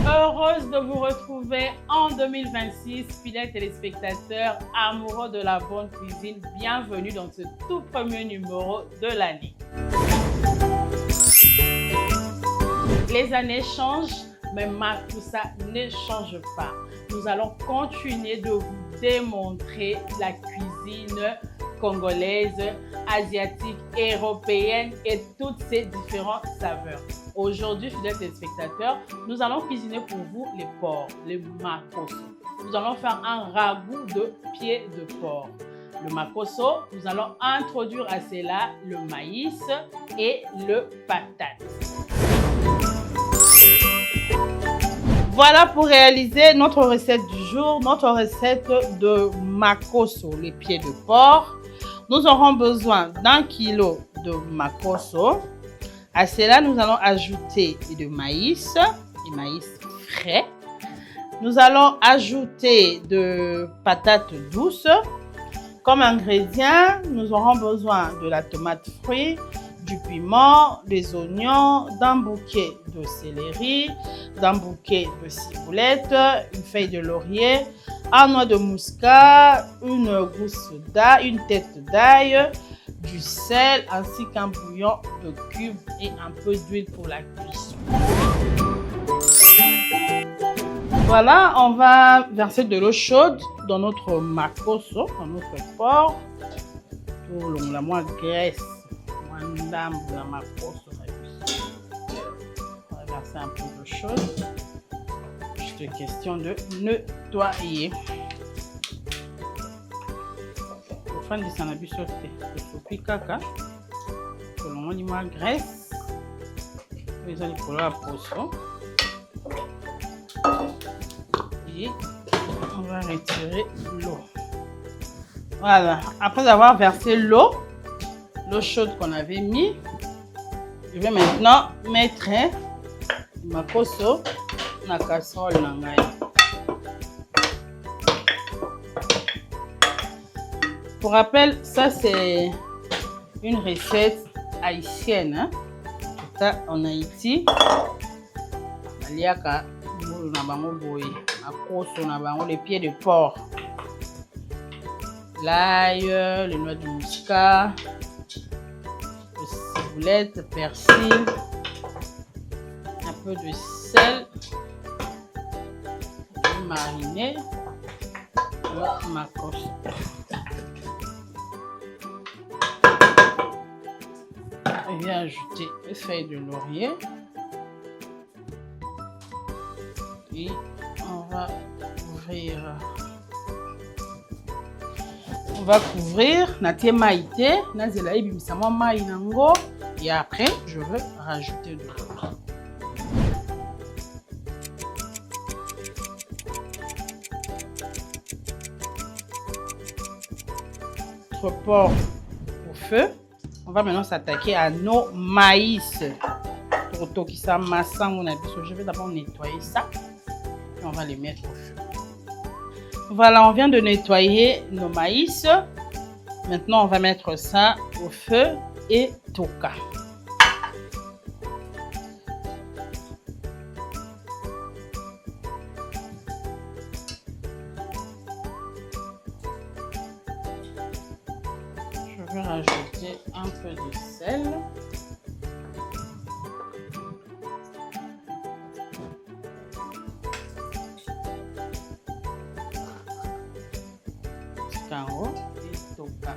Heureuse de vous retrouver en 2026, fidèles téléspectateurs amoureux de la bonne cuisine. Bienvenue dans ce tout premier numéro de l'année. Les années changent, mais Makoussa ne change pas. Nous allons continuer de vous démontrer la cuisine congolaise, asiatique, européenne et toutes ses différentes saveurs. Aujourd'hui, fidèles téléspectateurs, nous allons cuisiner pour vous les porcs, les makosso. Nous allons faire un ragoût de pieds de porc. Le makosso, nous allons introduire à cela le maïs et le patate. Voilà pour réaliser notre recette du jour, notre recette de makosso, les pieds de porc. Nous aurons besoin d'1 kg de makosso. À cela, nous allons ajouter du maïs frais. Nous allons ajouter de patates douces. Comme ingrédients, nous aurons besoin de la tomate fruit, du piment, des oignons, d'un bouquet de céleri, d'un bouquet de ciboulette, une feuille de laurier, un noix de muscat, une gousse d'ail, une tête d'ail, du sel ainsi qu'un bouillon de cubes et un peu d'huile pour la cuisson. Voilà, on va verser de l'eau chaude dans notre makosso, dans notre porc, pour la moins graisse. On va verser un peu d'eau chaude. Juste question de nettoyer. Au fond de sanabi sauté, le kaka, selon la graisse, les allez pour la poisson. Et on va retirer l'eau. Voilà, après avoir versé l'eau chaude qu'on avait mis, je vais maintenant mettre le makosso dans la casserole. Pour rappel, ça c'est une recette haïtienne. Hein? Ça, en Haïti, il y a les pieds de porc, l'ail, les noix de muscat, le ciboulette, persil, un peu de sel, mariner le makosso. Je vais ajouter une feuille de laurier et on va couvrir natie maïté nazela ebimisa mai nango et après je vais rajouter de l'eau. Notre porc au feu. On va maintenant s'attaquer à nos maïs. Je vais d'abord nettoyer ça et on va les mettre au feu. Voilà, on vient de nettoyer nos maïs. Maintenant, on va mettre ça au feu et toka. Je vais rajouter un peu de sel. Caro et toka.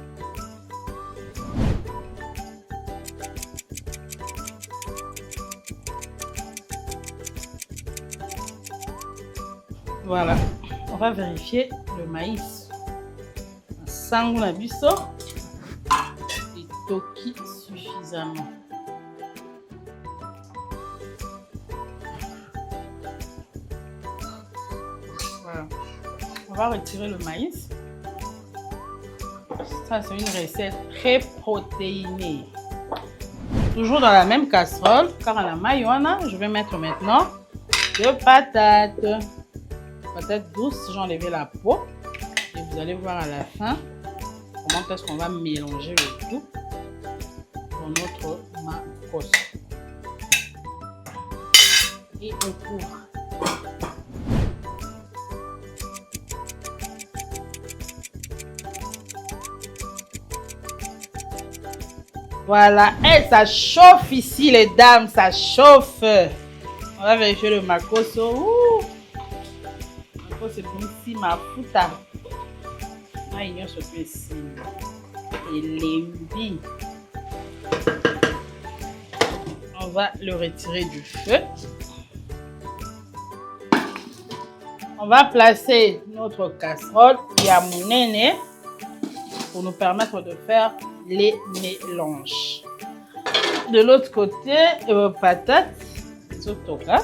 Voilà, on va vérifier le maïs. Sango na biso et toki suffisamment. Voilà, on va retirer le maïs. Ça, c'est une recette très protéinée. Toujours dans la même casserole, car à la maïwana, je vais mettre maintenant de patates. Patates douces, j'ai enlevé la peau. Et Vous allez voir à la fin comment est-ce qu'on va mélanger le tout pour notre makos. Et on couvre. Voilà, et ça chauffe ici les dames, ça chauffe. On va vérifier le makoso. C'est pour ici ma fouta. Il y a ce ici. Et les on va le retirer du feu. On va placer notre casserole yamunene pour nous permettre de faire les mélanges. De l'autre côté, patates, sotoka.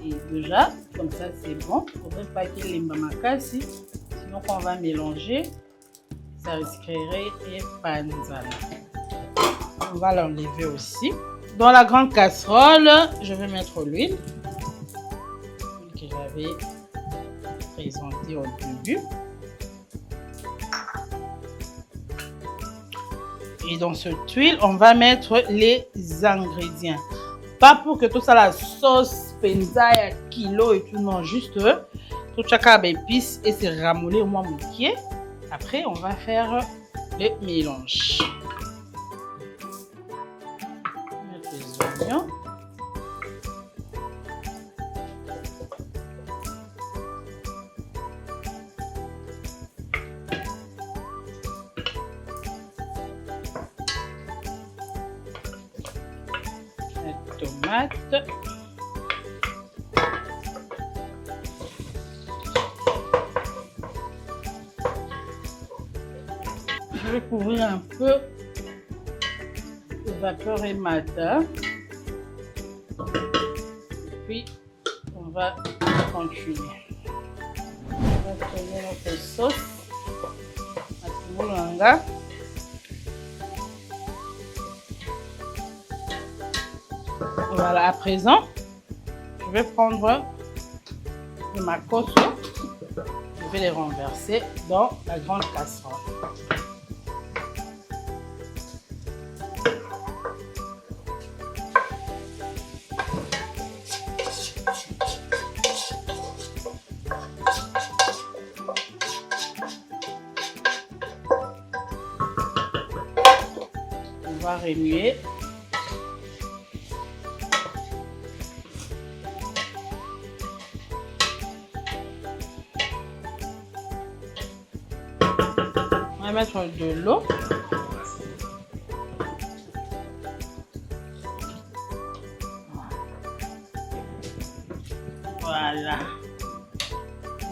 Et déjà, comme ça c'est bon. Il ne faudrait pas qu'il y ait les mamakasi. Sinon, quand on va mélanger, ça risquerait et panzana. On va l'enlever aussi. Dans la grande casserole, je vais mettre l'huile que j'avais présentée au début. Et dans cette huile, on va mettre les ingrédients. Pas pour que tout ça, la sauce, penza, kilo et tout, non, juste tout chaque épice et c'est ramolli au moins mouquet. Après, on va faire le mélange. Mettre les oignons. Tomates. Je vais couvrir un peu de vapeur et matin. Puis on va continuer. On va tourner notre sauce à Tumulanga. Voilà, à présent, je vais prendre le makoso, je vais les renverser dans la grande casserole. On va remuer. On va mettre de l'eau. Voilà.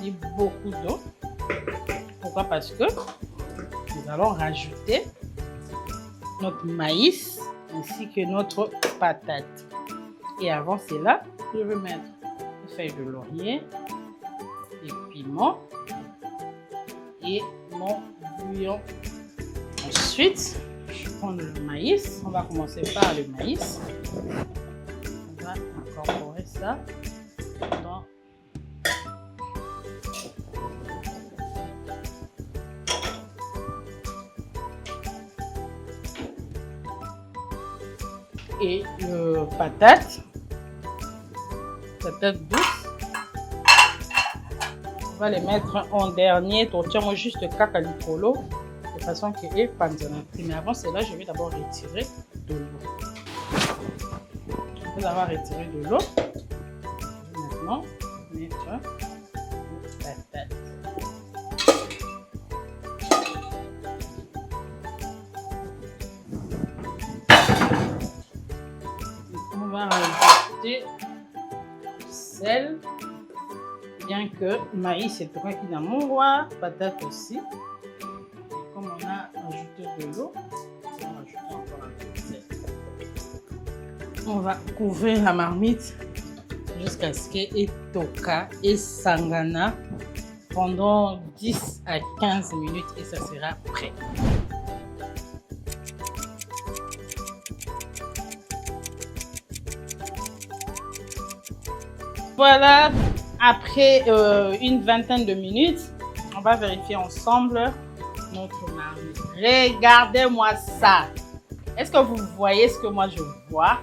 Il y a beaucoup d'eau. Pourquoi? Parce que nous allons rajouter notre maïs ainsi que notre patate. Et avant cela, je vais mettre une feuille de laurier, des piments et mon bouillon. Ensuite, je prends le maïs. On va commencer par le maïs. On va incorporer ça dans et le patate douce. On va les mettre en dernier. Totiamo juste caca licolo de façon qu'il est panzana. Mais avant cela, je vais d'abord retirer de l'eau. Après avoir retiré de l'eau, je vais maintenant mettre le patate. On va rajouter du sel. Bien que le maïs est très qui dans mon roi, patate aussi. Comme on a ajouté de l'eau, on va ajouter encore un peu de sel. On va couvrir la marmite jusqu'à ce qu'elle ait toka et sangana pendant 10 à 15 minutes et ça sera prêt. Voilà. Après une vingtaine de minutes, on va vérifier ensemble notre marmite. Regardez-moi ça. Est-ce que vous voyez ce que moi je vois?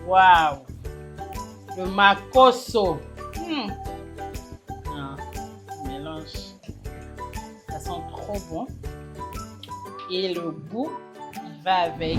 Waouh! Le makoso. Ah, mélange. Ça sent trop bon. Et le goût, il va avec.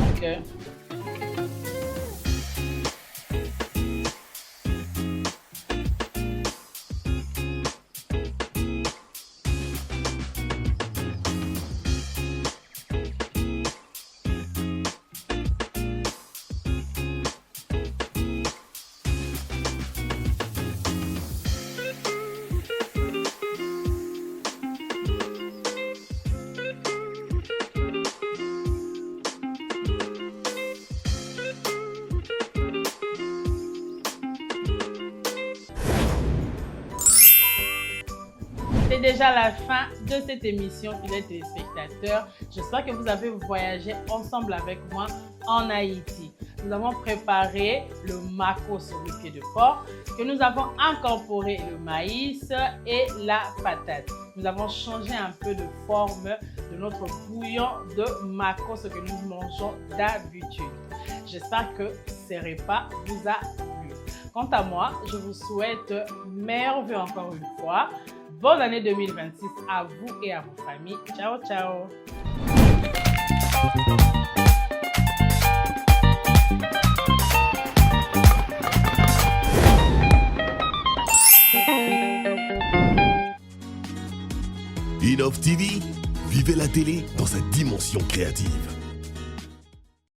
C'est déjà la fin de cette émission, fidèles téléspectateurs. J'espère que vous avez voyagé ensemble avec moi en Haïti. Nous avons préparé le makoso, le pied de porc, que nous avons incorporé le maïs et la patate. Nous avons changé un peu de forme de notre bouillon de makoso que nous mangeons d'habitude. J'espère que ce repas vous a plu. Quant à moi, je vous souhaite merveilleux encore une fois. Bonne année 2026 à vous et à vos familles. Ciao, ciao. Innov TV, vivez la télé dans sa dimension créative.